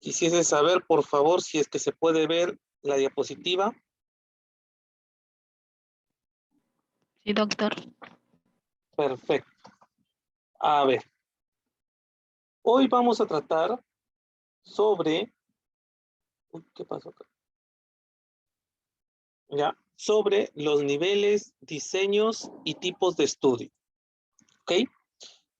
Quisiese saber, por favor, si es que se puede ver la diapositiva. Sí, doctor. Perfecto. A ver, hoy vamos a tratar sobre... Uy, ¿qué pasó acá? Ya, sobre los niveles, diseños y tipos de estudio. ¿Ok?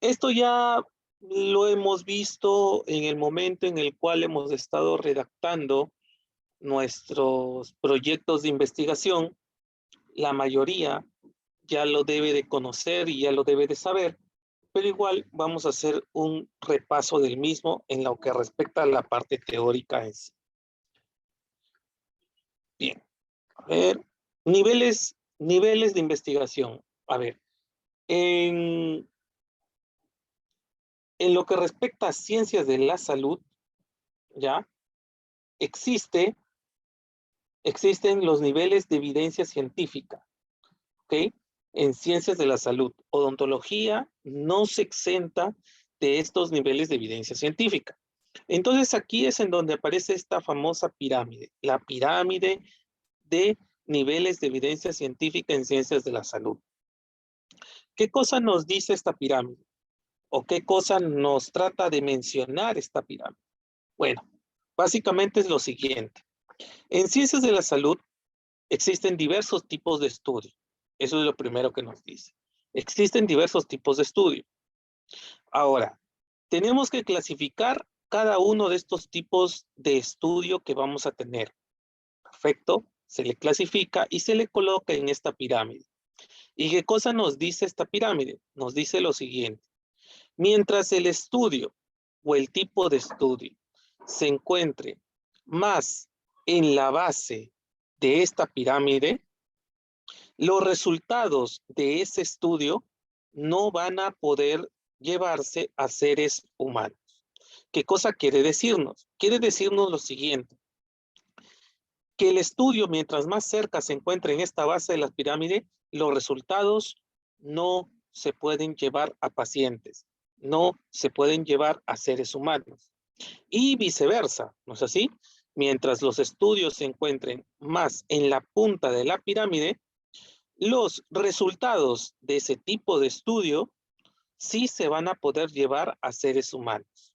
Esto ya lo hemos visto en el momento en el cual hemos estado redactando nuestros proyectos de investigación. La mayoría ya lo debe de conocer y ya lo debe de saber, pero igual vamos a hacer un repaso del mismo en lo que respecta a la parte teórica en sí. Bien, a ver, niveles de investigación. A ver, en lo que respecta a ciencias de la salud, ya existen los niveles de evidencia científica, ¿ok? En ciencias de la salud, odontología no se exenta de estos niveles de evidencia científica. Entonces aquí es en donde aparece esta famosa pirámide, la pirámide de niveles de evidencia científica en ciencias de la salud. ¿Qué cosa nos dice esta pirámide? ¿O qué cosa nos trata de mencionar esta pirámide? Bueno, básicamente es lo siguiente. En ciencias de la salud existen diversos tipos de estudio. Eso es lo primero que nos dice. Existen diversos tipos de estudio. Ahora, tenemos que clasificar cada uno de estos tipos de estudio que vamos a tener. Perfecto. Se le clasifica y se le coloca en esta pirámide. ¿Y qué cosa nos dice esta pirámide? Nos dice lo siguiente. Mientras el estudio o el tipo de estudio se encuentre más en la base de esta pirámide, los resultados de ese estudio no van a poder llevarse a seres humanos. ¿Qué cosa quiere decirnos? Quiere decirnos lo siguiente, que el estudio, mientras más cerca se encuentre en esta base de la pirámide, los resultados no se pueden llevar a pacientes, no se pueden llevar a seres humanos. Y viceversa, ¿no es así? Mientras los estudios se encuentren más en la punta de la pirámide, los resultados de ese tipo de estudio sí se van a poder llevar a seres humanos.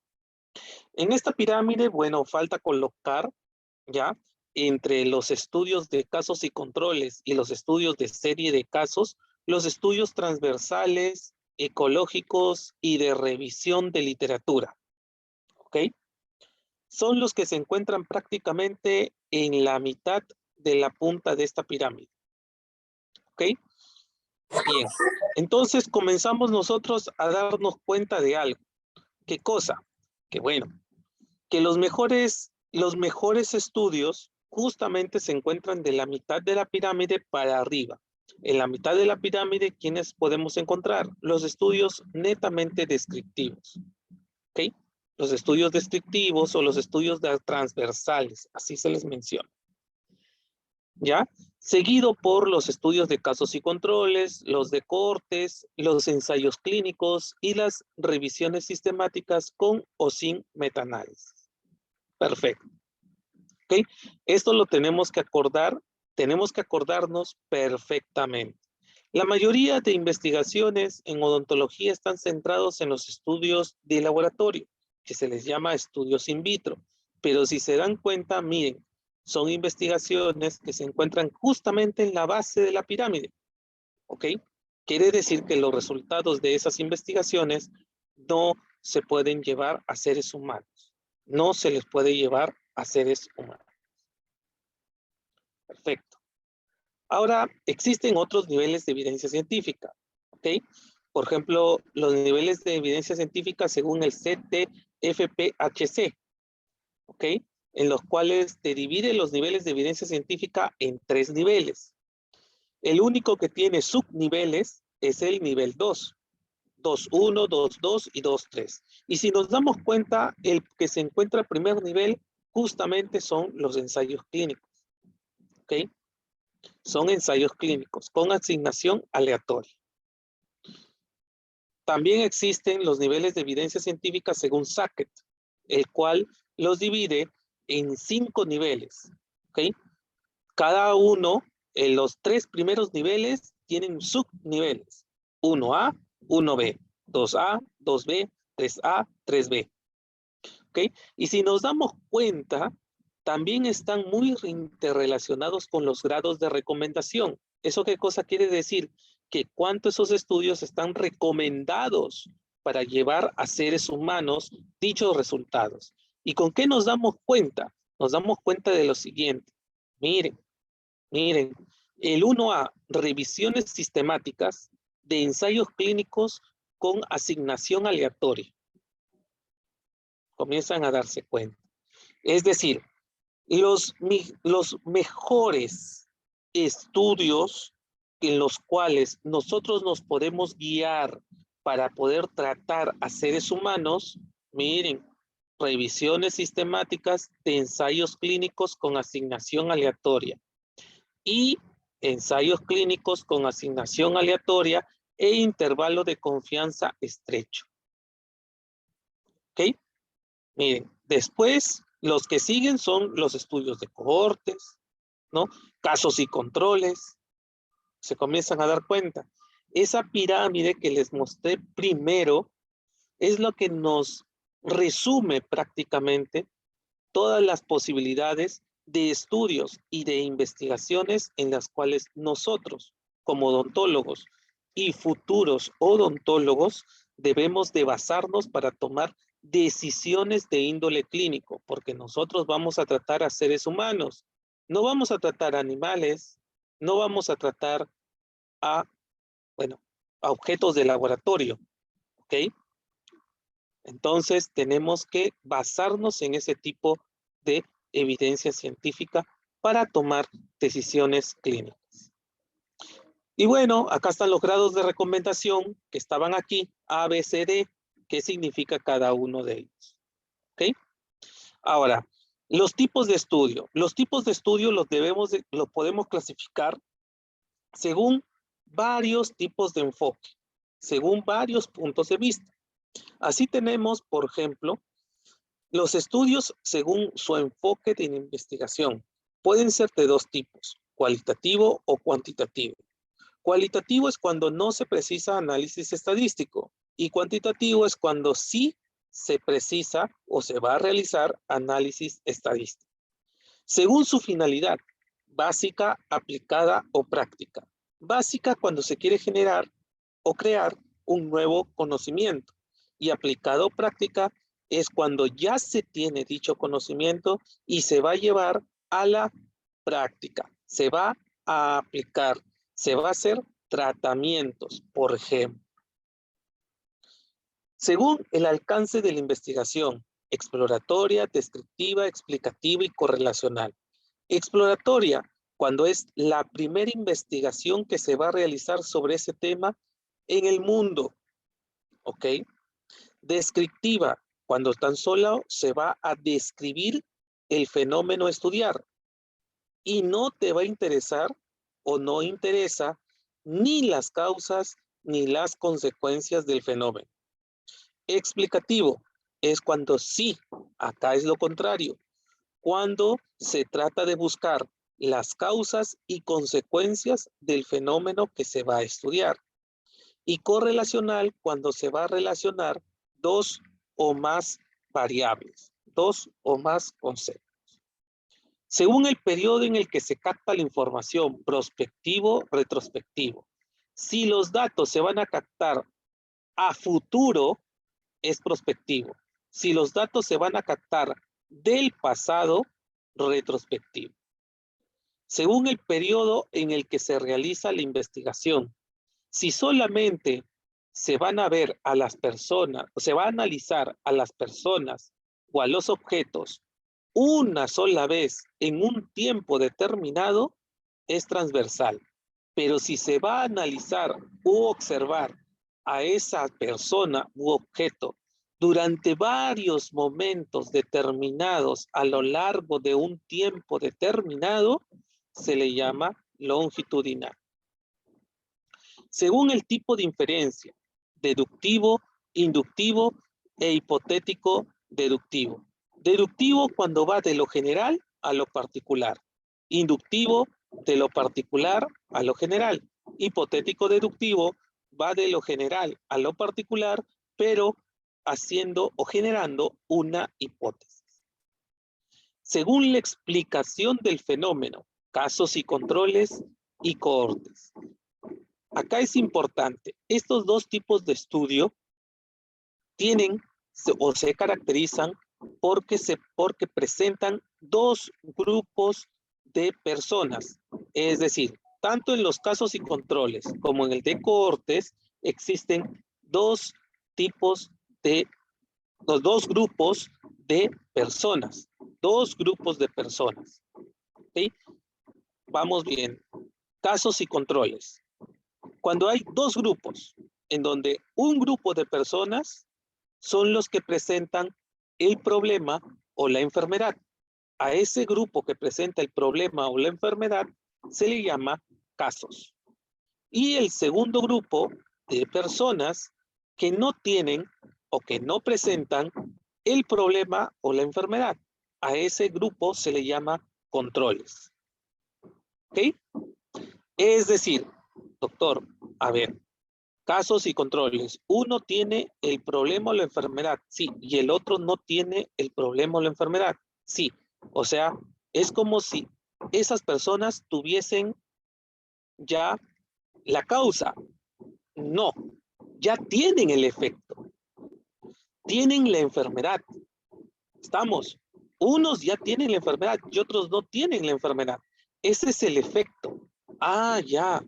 En esta pirámide, bueno, falta colocar ya entre los estudios de casos y controles y los estudios de serie de casos, los estudios transversales, ecológicos y de revisión de literatura. ¿Ok? Son los que se encuentran prácticamente en la mitad de la punta de esta pirámide. ¿Ok? Bien, entonces comenzamos nosotros a darnos cuenta de algo. ¿Qué cosa? Que bueno, que los mejores estudios justamente se encuentran de la mitad de la pirámide para arriba. En la mitad de la pirámide, ¿quiénes podemos encontrar? Los estudios netamente descriptivos. ¿Ok? Los estudios descriptivos o los estudios transversales, así se les menciona. ¿Ya? Seguido por los estudios de casos y controles, los de cortes, los ensayos clínicos y las revisiones sistemáticas con o sin metaanálisis. Perfecto. ¿Ok? Esto lo tenemos que acordar, tenemos que acordarnos perfectamente. La mayoría de investigaciones en odontología están centrados en los estudios de laboratorio, que se les llama estudios in vitro. Pero si se dan cuenta, miren, son investigaciones que se encuentran justamente en la base de la pirámide. ¿Ok? Quiere decir que los resultados de esas investigaciones no se pueden llevar a seres humanos. No se les puede llevar a seres humanos. Perfecto. Ahora, existen otros niveles de evidencia científica. ¿Ok? Por ejemplo, los niveles de evidencia científica según el CTFPHC. ¿Ok? En los cuales se divide los niveles de evidencia científica en 3 niveles. El único que tiene subniveles es el nivel 2. 2.1, 2.2 y 2.3. Y si nos damos cuenta, el que se encuentra a primer nivel justamente son los ensayos clínicos. ¿Ok? Son ensayos clínicos con asignación aleatoria. También existen los niveles de evidencia científica según Sackett. el cual los divide en 5 niveles, ¿ok? Cada uno, en los 3 primeros niveles, tienen subniveles. 1A, 1B, 2A, 2B, 3A, 3B. ¿Ok? Y si nos damos cuenta, también están muy interrelacionados con los grados de recomendación. ¿Eso qué cosa quiere decir? Que cuánto esos estudios están recomendados para llevar a seres humanos dichos resultados. ¿Y con qué nos damos cuenta? Nos damos cuenta de lo siguiente. Miren, el 1A, revisiones sistemáticas de ensayos clínicos con asignación aleatoria. Comienzan a darse cuenta. Es decir, los mejores estudios en los cuales nosotros nos podemos guiar para poder tratar a seres humanos, miren, revisiones sistemáticas de ensayos clínicos con asignación aleatoria y ensayos clínicos con asignación aleatoria e intervalo de confianza estrecho. ¿Ok? Miren, después los que siguen son los estudios de cohortes, ¿no? Casos y controles. Se comienzan a dar cuenta. Esa pirámide que les mostré primero es lo que nos resume prácticamente todas las posibilidades de estudios y de investigaciones en las cuales nosotros, como odontólogos y futuros odontólogos, debemos de basarnos para tomar decisiones de índole clínico, porque nosotros vamos a tratar a seres humanos, no vamos a tratar a animales, no vamos a tratar a, bueno, a objetos de laboratorio, ¿ok? Entonces tenemos que basarnos en ese tipo de evidencia científica para tomar decisiones clínicas. Y bueno, acá están los grados de recomendación que estaban aquí, A, B, C, D, qué significa cada uno de ellos. ¿Ok? Ahora, los tipos de estudio. Los tipos de estudio los podemos clasificar según varios tipos de enfoque, según varios puntos de vista. Así tenemos, por ejemplo, los estudios según su enfoque de investigación. Pueden ser de dos tipos, cualitativo o cuantitativo. Cualitativo es cuando no se precisa análisis estadístico y cuantitativo es cuando sí se precisa o se va a realizar análisis estadístico. Según su finalidad, básica, aplicada o práctica. Básica cuando se quiere generar o crear un nuevo conocimiento y aplicado o práctica es cuando ya se tiene dicho conocimiento y se va a llevar a la práctica, se va a aplicar, se va a hacer tratamientos, por ejemplo. Según el alcance de la investigación, exploratoria, descriptiva, explicativa y correlacional. Exploratoria, cuando es la primera investigación que se va a realizar sobre ese tema en el mundo, ¿ok? Descriptiva, cuando tan solo se va a describir el fenómeno a estudiar y no te va a interesar o no interesa ni las causas ni las consecuencias del fenómeno. Explicativo es cuando sí, acá es lo contrario, cuando se trata de buscar las causas y consecuencias del fenómeno que se va a estudiar. Y correlacional cuando se va a relacionar dos o más variables, dos o más conceptos. Según el periodo en el que se capta la información, prospectivo, retrospectivo. Si los datos se van a captar a futuro, es prospectivo. Si los datos se van a captar del pasado, retrospectivo. Según el periodo en el que se realiza la investigación, si solamente se van a ver a las personas, o se va a analizar a las personas o a los objetos una sola vez en un tiempo determinado, es transversal. Pero si se va a analizar u observar a esa persona u objeto durante varios momentos determinados a lo largo de un tiempo determinado, se le llama longitudinal. Según el tipo de inferencia, deductivo, inductivo e hipotético deductivo. Deductivo cuando va de lo general a lo particular. Inductivo de lo particular a lo general. Hipotético deductivo va de lo general a lo particular, pero haciendo o generando una hipótesis. Según la explicación del fenómeno, casos y controles y cohortes. Acá es importante, estos dos tipos de estudio tienen o se caracterizan porque presentan dos grupos de personas. Es decir, tanto en los casos y controles como en el de cohortes existen dos grupos de personas. Dos grupos de personas. ¿Sí? Vamos bien. Casos y controles. Cuando hay dos grupos en donde un grupo de personas son los que presentan el problema o la enfermedad. A ese grupo que presenta el problema o la enfermedad se le llama casos. Y el segundo grupo de personas que no tienen o que no presentan el problema o la enfermedad. A ese grupo se le llama controles. ¿Ok? Es decir, doctor, a ver, casos y controles. Uno tiene el problema o la enfermedad, sí, y el otro no tiene el problema o la enfermedad, sí. O sea, es como si esas personas tuviesen ya la causa. No, ya tienen el efecto. Tienen la enfermedad. Estamos. Unos ya tienen la enfermedad y otros no tienen la enfermedad. Ese es el efecto. Ah, ya.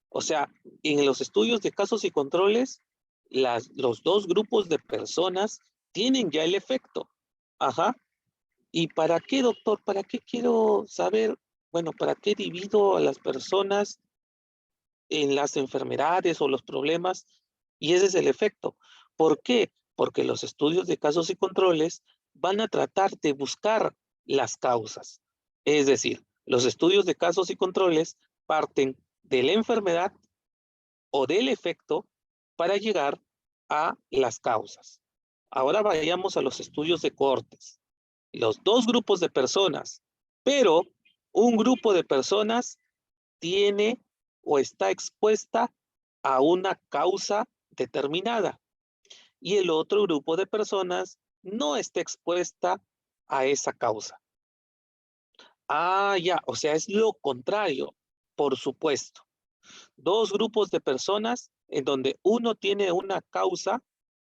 O sea, en los estudios de casos y controles, los dos grupos de personas tienen ya el efecto. Ajá. ¿Y para qué, doctor? ¿Para qué quiero saber? Bueno, ¿para qué divido a las personas en las enfermedades o los problemas? Y ese es el efecto. ¿Por qué? Porque los estudios de casos y controles van a tratar de buscar las causas. Es decir, los estudios de casos y controles parten de la enfermedad o del efecto para llegar a las causas. Ahora vayamos a los estudios de cohortes. Los dos grupos de personas, pero un grupo de personas tiene o está expuesta a una causa determinada y el otro grupo de personas no está expuesta a esa causa. Ah, ya, o sea, es lo contrario, por supuesto. Dos grupos de personas en donde uno tiene una causa,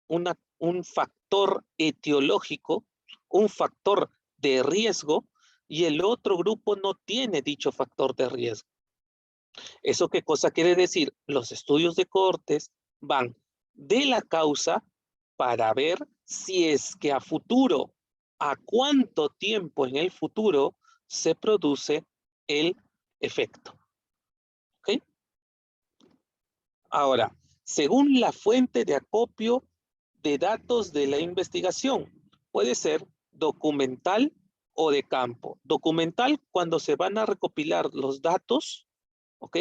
un factor etiológico, un factor de riesgo, y el otro grupo no tiene dicho factor de riesgo. ¿Eso qué cosa quiere decir? Los estudios de cohortes van de la causa para ver si es que a futuro, a cuánto tiempo en el futuro se produce el efecto. ¿Ok? Ahora, según la fuente de acopio de datos de la investigación, puede ser documental o de campo. Documental cuando se van a recopilar los datos, ¿ok?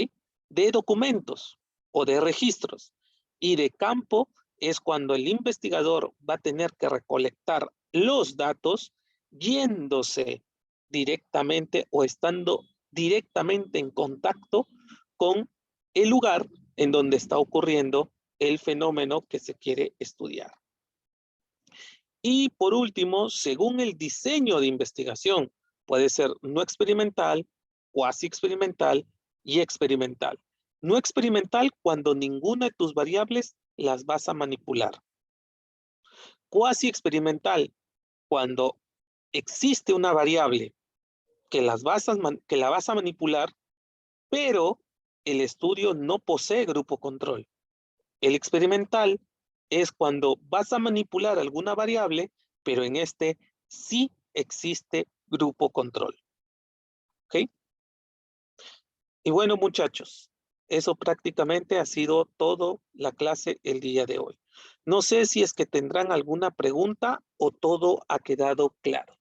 De documentos o de registros. Y de campo es cuando el investigador va a tener que recolectar los datos yéndose directamente o estando directamente en contacto con el lugar en donde está ocurriendo el fenómeno que se quiere estudiar. Y por último, según el diseño de investigación, puede ser no experimental, cuasi experimental y experimental. No experimental cuando ninguna de tus variables las vas a manipular. Cuasi experimental cuando existe una variable que la vas a manipular, pero el estudio no posee grupo control. El experimental es cuando vas a manipular alguna variable, pero en este sí existe grupo control. ¿Ok? Y bueno, muchachos, eso prácticamente ha sido todo la clase el día de hoy. No sé si es que tendrán alguna pregunta o todo ha quedado claro.